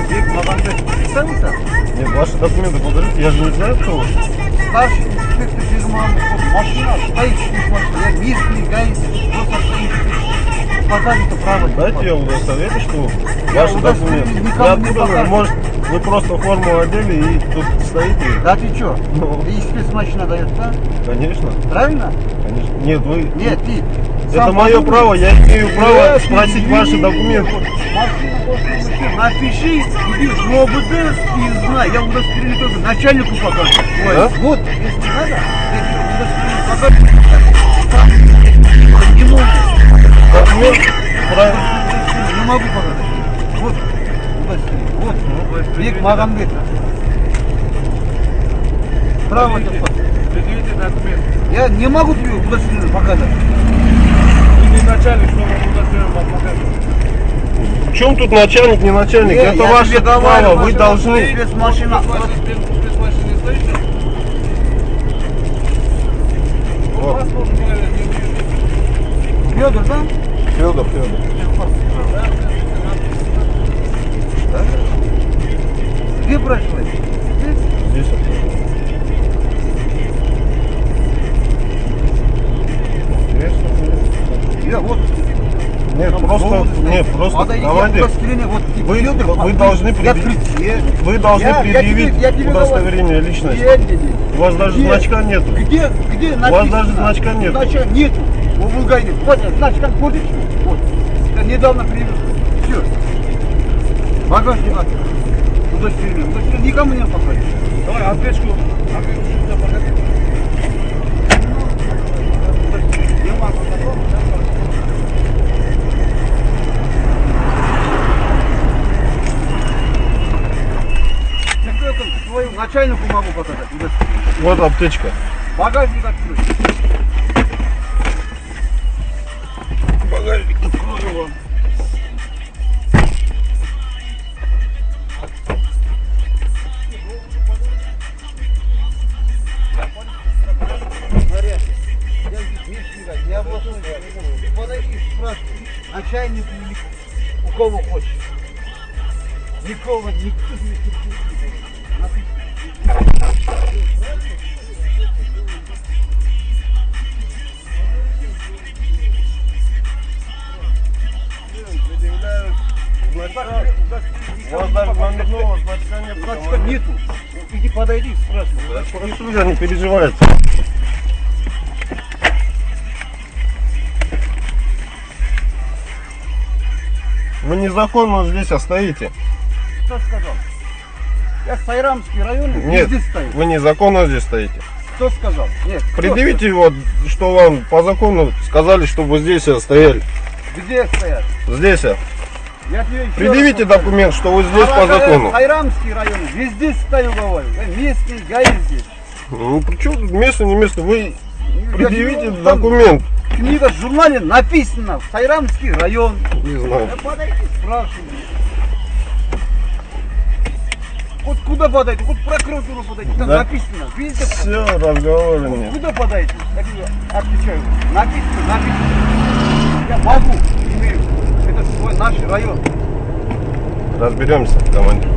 Бек Магомед, представился? Нет, ваши документы покажите, я же не знаю, кто вы. Старший инспектор Бегман, машина стоит здесь машина, я местный гаишник, просто стоит. Показывайте право. Дайте я удостоверю, что Я ваши документы. никому Я не откуда, покажу. может, вы просто форму одели и тут стоите? Да ты чё? Ну. Ты спецмашина даешь, да? Конечно, Правильно? конечно. Нет, вы... Нет, ты. Это мое право, я имею право спросить ваши документы. Напиши, иди в ОБД и знай, я удостоверение только начальнику покажу. Ой, А? вот, если надо, я тебе удостоверение покажу. Не могу. Документ, правильно. Не могу показать. Вот, удостоверение. Вот, Бек Магомед. Право тебе. Предъявите документ. Я не могу тебе удостоверение показать. Вы не начальник, что вам удостоверение показывать. В чем тут начальник, не начальник? Это я ваше тебе говорю, право, вы машина должны... стоит, спецмашина. Спецмашине стоите? Вот. Вас тоже говорят, не уезжайте. Федор, да? Федор. Где прошли? Здесь Я вот. Нет, просто Подойди, давайте. вот, Вы должны предъявить удостоверение личности. У вас даже значка нету. Где написано? У вас даже значка нету. Значка нету. У Булгарии. Вот, значка ходит. Вот. Я недавно привез. Все. Багажник надо. Удостоверение. Удостоверение никому не показать. Давай, аптечку. Сюда покажи. Я могу потом. Твою начальнику могу показать. Удостоверение. Вот аптечка. Багажник открой. Багажник открою вам. Я вот подойди, спрашивай, начальник или у кого хочешь. Никого, никто не У вас даже номерного значка нет. значка нету. Иди подойди, спрашивай. Прошу, я не переживайте. Вы незаконно здесь стоите. Кто сказал? Я Сайрамский район, Нет, везде стою. вы незаконно здесь стоите. Кто сказал? Нет. кто Предъявите вот, что вам по закону сказали, чтобы вы здесь стояли. сказал? Где стоят? Здесь. Я тебе еще Предъявите раз повторю. документ, что вы здесь по закону. Сайрамский район, везде стою, говорю. Я местный, ГАИ здесь. Ну при чем тут место, не место? Вы предъявите Я говорю, там документ. Книга в журнале написано Сайрамский район. Не знаю. Я подойди, спрашиваю. Вот куда подойти? Вот в прокуратуру подойти. Там Да. написано. Видите? Все, разговора нет. Куда подойти? Я тебе отвечаю. Написано. Я могу, имею. Это свой наш район. Разберемся, командир.